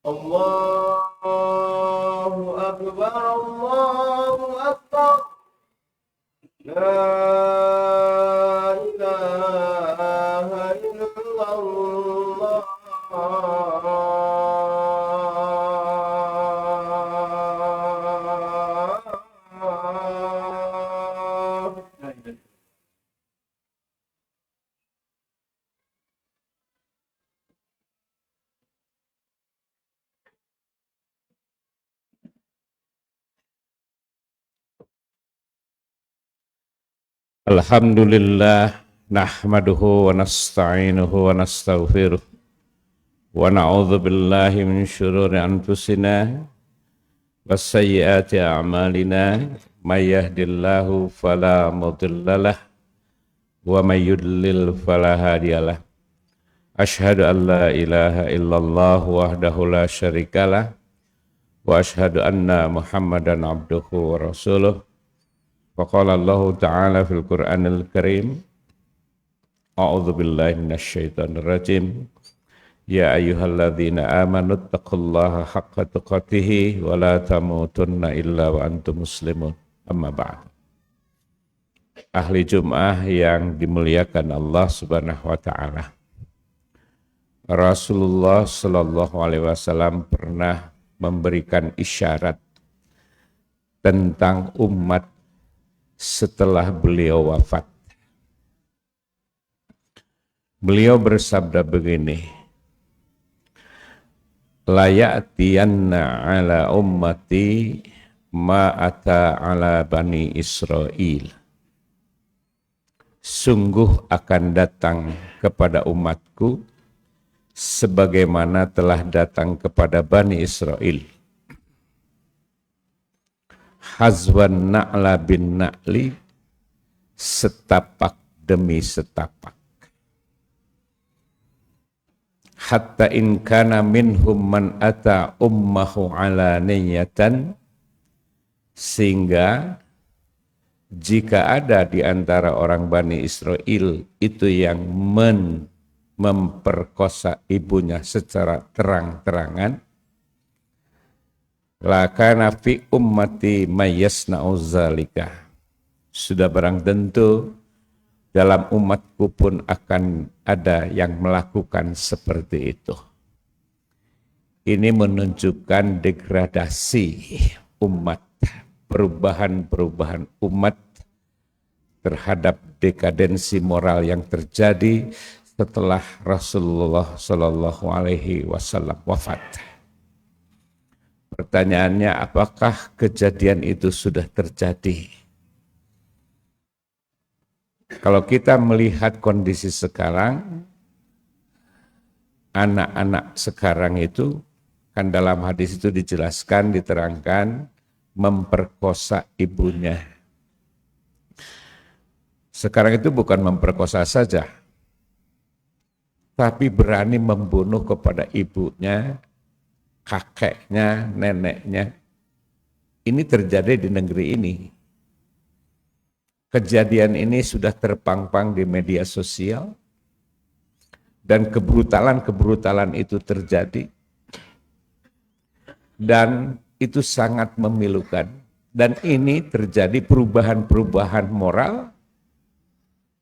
Allahu Akbar, Allahu Akbar. La ilaha illallah. Alhamdulillah nahmaduhu wa nasta'inuhu wa nastaghfiruh wa na'udzu billahi min syururi anfusina wa sayyiati a'malina may yahdihillahu fala mudhillalah wa may yudlil fala hadiyalah. Asyhadu an la ilaha illallah wahdahu la syarikalah wa asyhadu anna Muhammadan abduhu wa rasuluh. Faqala Allah Ta'ala fil Qur'anil Karim, A'udzu billahi minasyaitonir rajim. Ya ayyuhalladzina amanu taqullaha haqqa tuqatih wa la tamutunna illa wa antum muslimun. Amma ba'd. Ahli Jum'ah yang dimuliakan Allah Subhanahu wa taala. Rasulullah sallallahu alaihi wasallam pernah memberikan isyarat tentang umat setelah beliau wafat. Beliau bersabda begini, la ya'tiyanna ala ummati ma ata ala bani Israel. Sungguh akan datang kepada umatku sebagaimana telah datang kepada Bani Israel. Hazwan na'la bin na'li, setapak demi setapak. Hatta in kana minhum man ata ummahu ala niyatan, sehingga jika ada di antara orang Bani Israel itu yang memperkosa ibunya secara terang-terangan, lakana fi ummati mayyasna'u zalika. Sudah barang tentu dalam umatku pun akan ada yang melakukan seperti itu. Ini menunjukkan degradasi umat, perubahan-perubahan umat terhadap dekadensi moral yang terjadi setelah Rasulullah Shallallahu Alaihi Wasallam wafat. Pertanyaannya, apakah kejadian itu sudah terjadi? Kalau kita melihat kondisi sekarang, anak-anak sekarang itu, kan dalam hadis itu dijelaskan, diterangkan, memperkosa ibunya. Sekarang itu bukan memperkosa saja, tapi berani membunuh kepada ibunya, kakeknya, neneknya. Ini terjadi di negeri ini. Kejadian ini sudah terpampang di media sosial dan kebrutalan-kebrutalan itu terjadi dan itu sangat memilukan. Dan ini terjadi perubahan-perubahan moral.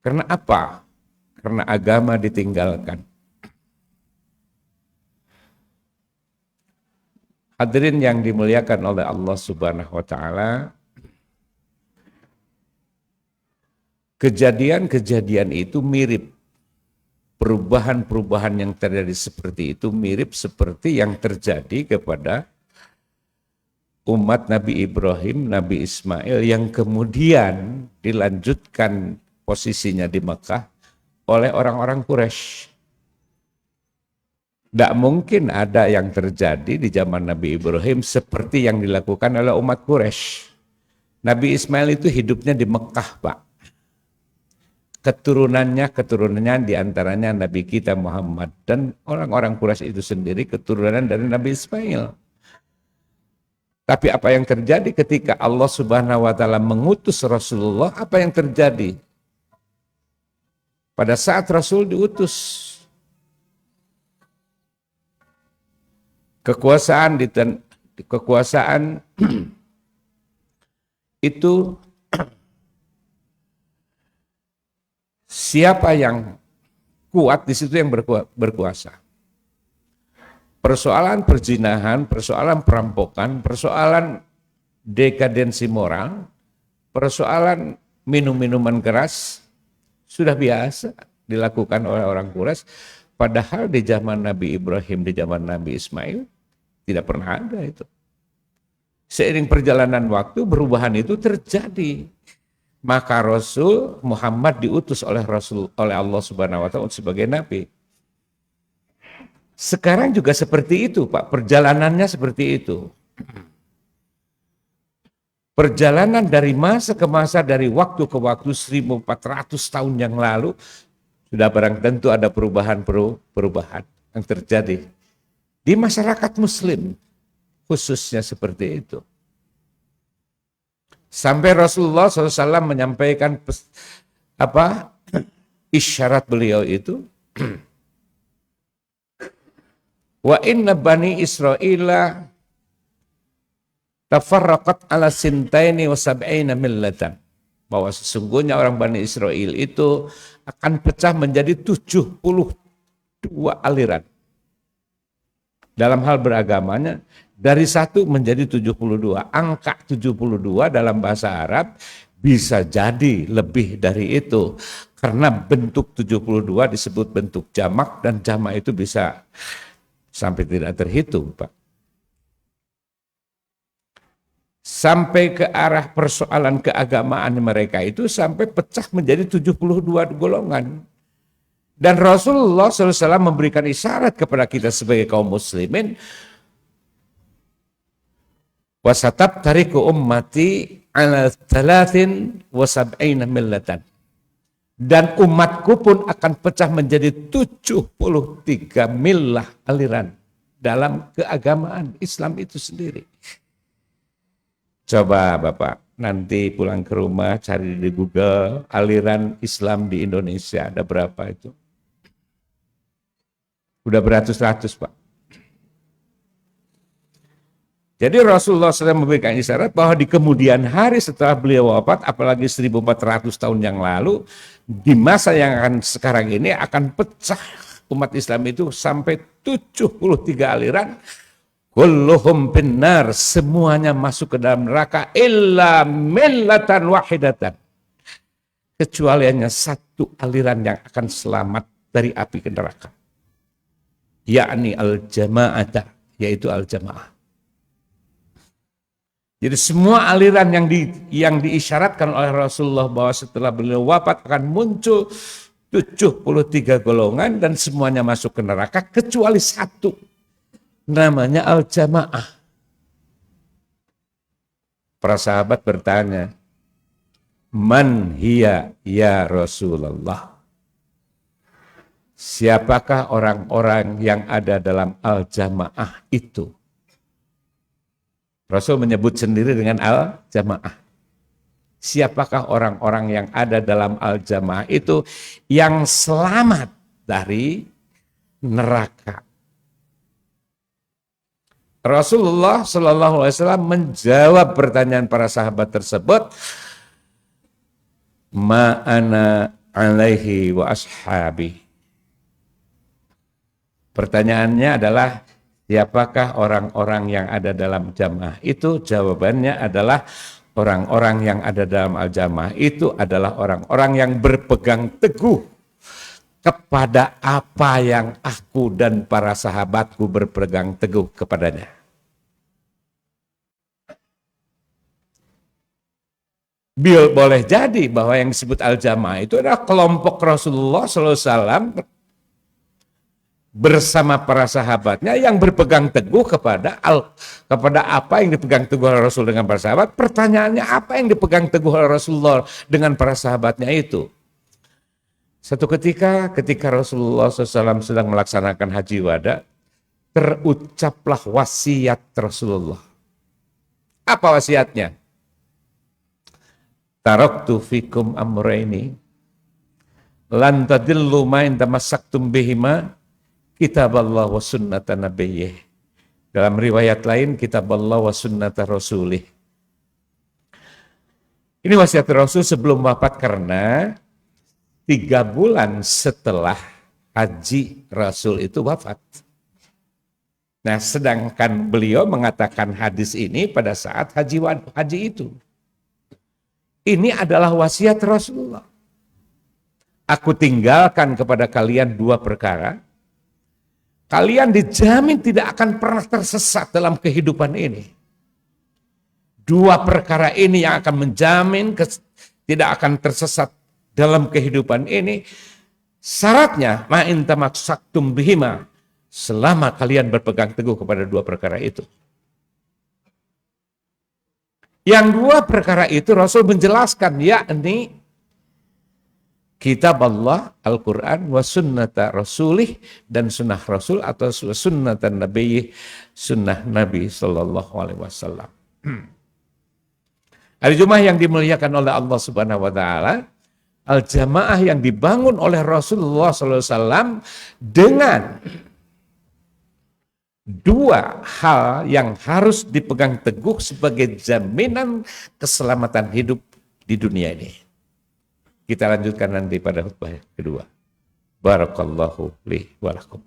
Karena apa? Karena agama ditinggalkan. Hadirin yang dimuliakan oleh Allah Subhanahu wa taala, kejadian-kejadian itu mirip, perubahan-perubahan yang terjadi seperti itu mirip seperti yang terjadi kepada umat Nabi Ibrahim, Nabi Ismail yang kemudian dilanjutkan posisinya di Mekah oleh orang-orang Quraisy. Tidak mungkin ada yang terjadi di zaman Nabi Ibrahim seperti yang dilakukan oleh umat Quraisy. Nabi Ismail itu hidupnya di Mekah, Pak. Keturunannya diantaranya Nabi kita Muhammad, dan orang-orang Quraisy itu sendiri keturunan dari Nabi Ismail. Tapi apa yang terjadi ketika Allah Subhanahu wa taala mengutus Rasulullah? Apa yang terjadi? Pada saat Rasul diutus, kekuasaan itu siapa yang kuat di situ yang berkuasa. Persoalan perzinahan, persoalan perampokan, persoalan dekadensi moral, persoalan minum-minuman keras sudah biasa dilakukan oleh orang Quraisy. Padahal di zaman Nabi Ibrahim, di zaman Nabi Ismail tidak pernah ada itu. Seiring perjalanan waktu perubahan itu terjadi. Maka Rasul Muhammad diutus oleh Allah Subhanahu wa taala sebagai nabi. Sekarang juga seperti itu, Pak. Perjalanannya seperti itu. Perjalanan dari masa ke masa, dari waktu ke waktu 1400 tahun yang lalu, sudah barang tentu ada perubahan yang terjadi. Di masyarakat muslim, khususnya seperti itu. Sampai Rasulullah SAW menyampaikan isyarat beliau itu, wa inna bani Israila tafarraqat ala sintaini wa sab'ina millatan. Bahwa sesungguhnya orang Bani Israel itu akan pecah menjadi 72 aliran. Dalam hal beragamanya, dari 1 menjadi 72. Angka 72 dalam bahasa Arab bisa jadi lebih dari itu. Karena bentuk 72 disebut bentuk jamak, dan jamak itu bisa sampai tidak terhitung, Pak. Sampai ke arah persoalan keagamaan mereka itu sampai pecah menjadi 72 golongan. Dan Rasulullah SAW memberikan isyarat kepada kita sebagai kaum muslimin, wasatab tariku ummati ala 73 millatan. Dan umatku pun akan pecah menjadi 73 millah aliran dalam keagamaan Islam itu sendiri. Coba Bapak nanti pulang ke rumah cari di Google aliran Islam di Indonesia ada berapa itu. Udah beratus-ratus, Pak. Jadi Rasulullah SAW memberikan isyarat bahwa di kemudian hari setelah beliau wafat, apalagi 1400 tahun yang lalu, di masa yang akan sekarang ini akan pecah umat Islam itu sampai 73 aliran. Kulluhum finnar, semuanya masuk ke dalam neraka illa millatan wahidatan. Kecuali hanya satu aliran yang akan selamat dari api ke neraka. Yakni al-jama'ata, yaitu al-jamaah. Jadi semua aliran yang diisyaratkan oleh Rasulullah bahwa setelah beliau wafat akan muncul 73 golongan dan semuanya masuk ke neraka kecuali satu. Namanya al-jamaah. Para sahabat bertanya, man hiya ya Rasulullah? Siapakah orang-orang yang ada dalam al-jamaah itu? Rasul menyebut sendiri dengan al-jamaah. Siapakah orang-orang yang ada dalam al-jamaah itu yang selamat dari neraka? Rasulullah Shallallahu Alaihi Wasallam menjawab pertanyaan para sahabat tersebut, ma'ana alaihi wa ashabi. Pertanyaannya adalah, siapakah orang-orang yang ada dalam jamaah itu? Jawabannya adalah orang-orang yang ada dalam al-jamaah itu adalah orang-orang yang berpegang teguh kepada apa yang aku dan para sahabatku berpegang teguh kepadanya. Boleh jadi bahwa yang disebut al-jamaah itu adalah kelompok Rasulullah SAW bersama para sahabatnya yang berpegang teguh kepada apa yang dipegang teguh oleh Rasul dengan para sahabat. Pertanyaannya, apa yang dipegang teguh oleh Rasulullah dengan para sahabatnya itu? Satu ketika Rasulullah SAW sedang melaksanakan haji wada, terucaplah wasiat Rasulullah. Apa wasiatnya? Taraktu fikum amraini lan tadillu ma in tamassaktum bihima kitaballah wa sunnata nabiyyih. Dalam riwayat lain, kitab Allah wa sunnata rasulih. Ini wasiat Rasul sebelum wafat karena 3 bulan setelah haji Rasul itu wafat. Nah, sedangkan beliau mengatakan hadis ini pada saat haji itu. Ini adalah wasiat Rasulullah. Aku tinggalkan kepada kalian 2 perkara. Kalian dijamin tidak akan pernah tersesat dalam kehidupan ini. 2 perkara ini yang akan menjamin tidak akan tersesat dalam kehidupan ini. Syaratnya, ma'in tamassaktum bihima, selama kalian berpegang teguh kepada 2 perkara itu. Yang 2 perkara itu Rasul menjelaskan, yakni kitab Allah, Al-Quran, wa sunnata rasulih, dan sunnah Rasul atau sunnatan Nabi, sunnah Nabi Sallallahu Alaihi Wasallam. Hari Jumat yang dimuliakan oleh Allah Subhanahu wa Ta'ala, al-jamaah yang dibangun oleh Rasulullah SAW dengan 2 hal yang harus dipegang teguh sebagai jaminan keselamatan hidup di dunia ini. Kita lanjutkan nanti pada khutbah kedua. Barakallahu li wa lakum.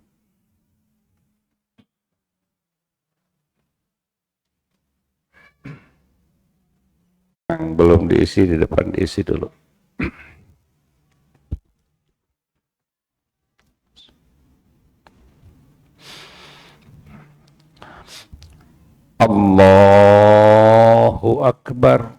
Yang belum diisi di depan diisi dulu. Allahu Akbar.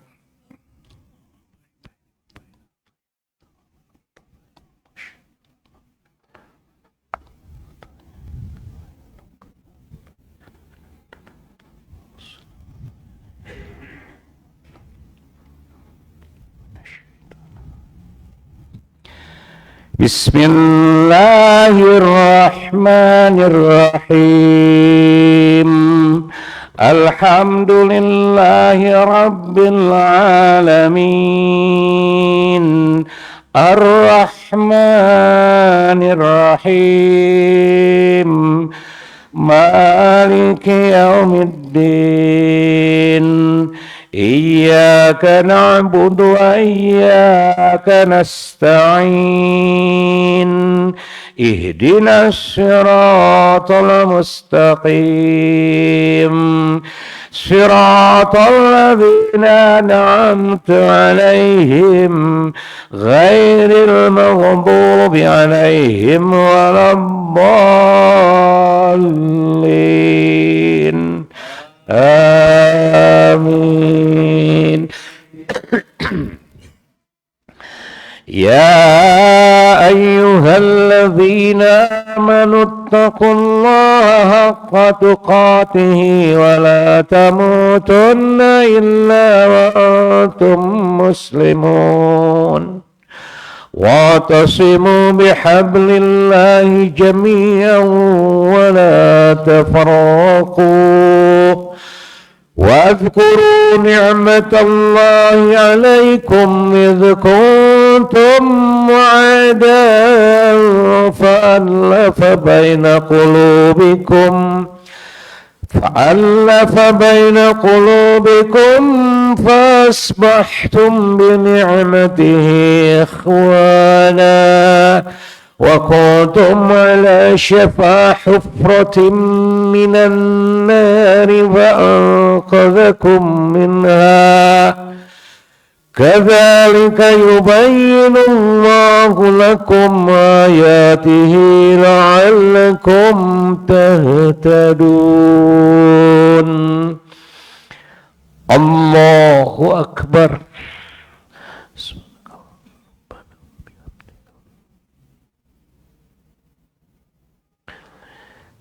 Bismillahirrahmanirrahim. Alhamdulillahi rabbil alamin. Ar-Rahmanir-Rahim. Maliki yaumiddin. Iyyaka na'budu wa iyyaka nasta'in. Ihdinas siratal mustaqim. Siratal ladzina an'amta 'alaihim ghairil maghdubi 'alaihim waladdallin. Amin. Ya ayyuhalladzina amanu ittaqullaha haqqa tuqatih wa la tamutunna illa wa antum muslimun. Wa'tasimu bihablillahi jami'an wa la tafarraqu. واذكروا نعمة الله عليكم إذ كنتم أعداء فألف بين قلوبكم فأصبحتم بنعمته إخوانا وكنتم على شفا حفرة من النار فأنقذكم منها كذلك يبين الله لكم آياته لعلكم تهتدون. الله أكبر.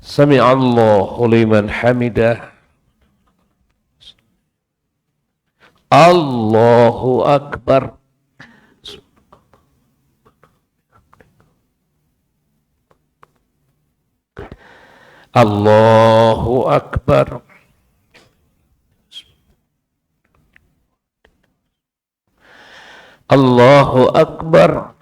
Sami Allahu liman hamidah. Allahu Akbar. Allahu Akbar. Allahu Akbar.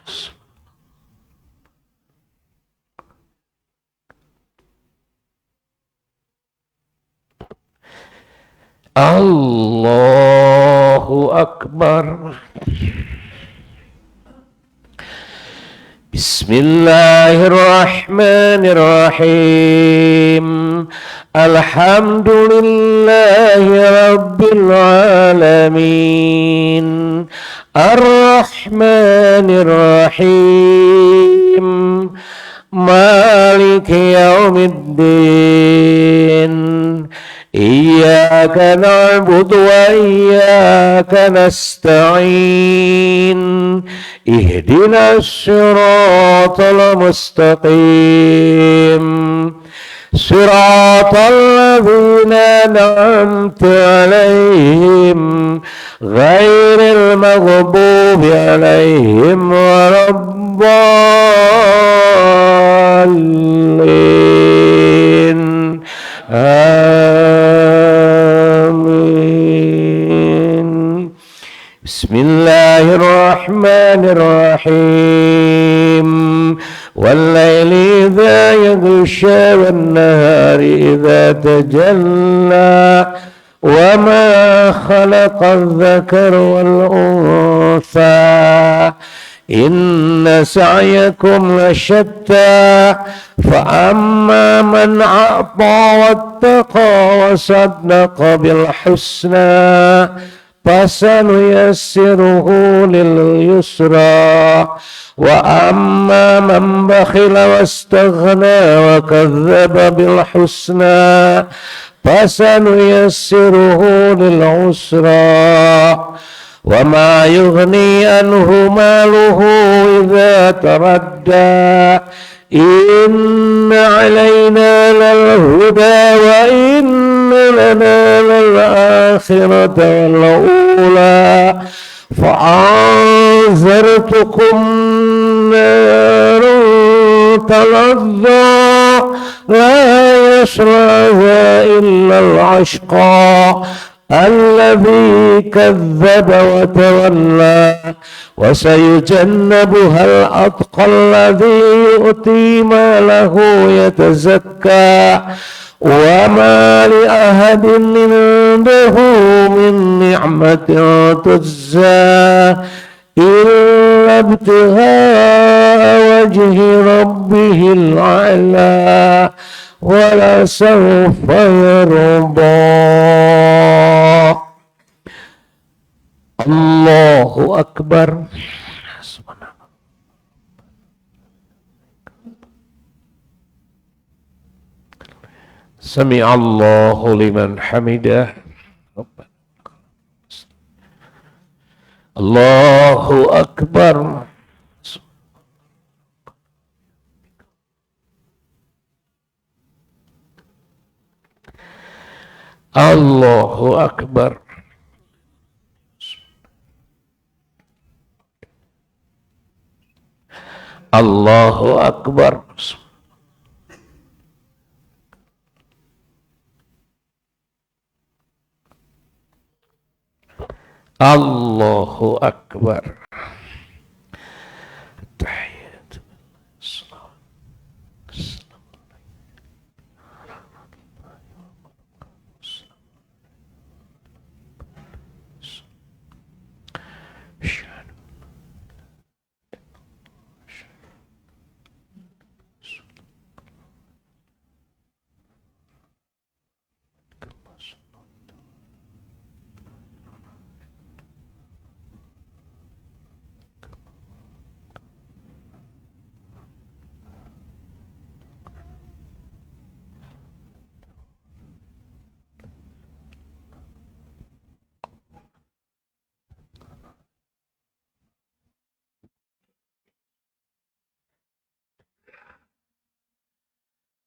Allahu Akbar. Bismillahirrahmanirrahim. Alhamdulillahi Rabbil Alamin. Ar-Rahmanir-Rahim. Maliki Yaumiddin. Iyyaka na'budu wa iyyaka nasta'in. Ihdinas siratal mustaqim. Siratal ladzina an'amta 'alaihim ghairil maghdubi 'alaihim waladdallin. Amin. Bismillahirrahmanirrahim. Wal-laili idza yaghsha wan-nahari idza tajalla wa ma khalaqa adh-dhakara wal-untha inna sa'yakum lashatta fa amma man a'ta wattaqa wa saddaqa bil husna fasanuyassiruhu lil yusra wa amma man bakhila wastaghna wa kadzdzaba bil husna fasanuyassiruhu lil usra wa ma yughni anhu maluhu idza taradda inna 'alaina lal huda wa inna lana lal akhirata wal ula fa'anzartukum narun talazza la yaslaha illa al-ashqa alladhi kadzdzaba wa tawalla wa sayujannabuha al-atqa alladhi yu'ti malahu yatazakka wa ma li ahadin indahu min ni'matin tujza illa ibtigha'a wajhi rabbihil a'la wa la sawfa yarda. Allahu Akbar. Sami'allahu liman hamidah. Allahu Akbar. Allahu Akbar. Allahu Akbar. Allahu Akbar. Tahiyat.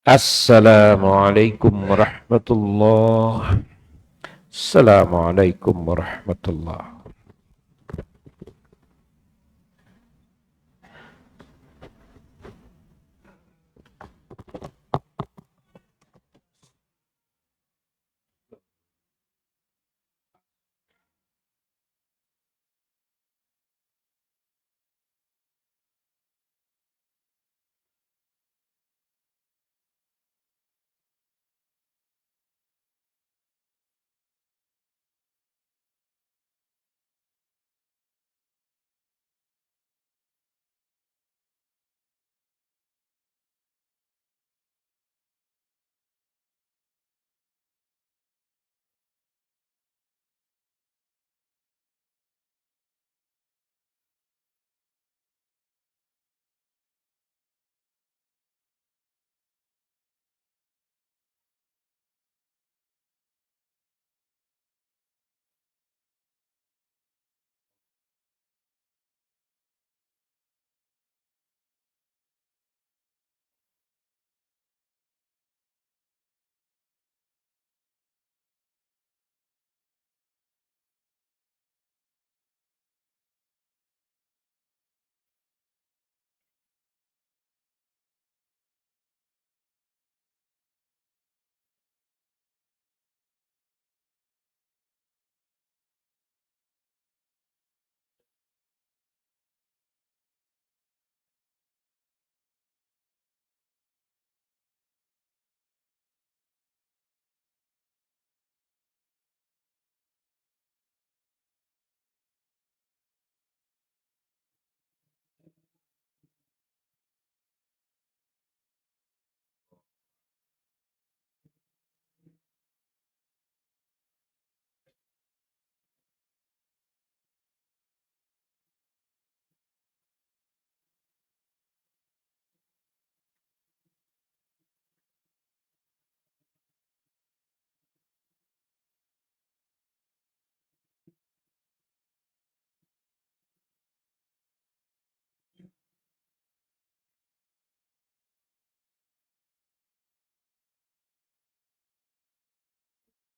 Assalamualaikum warahmatullahi. Assalamualaikum warahmatullahi.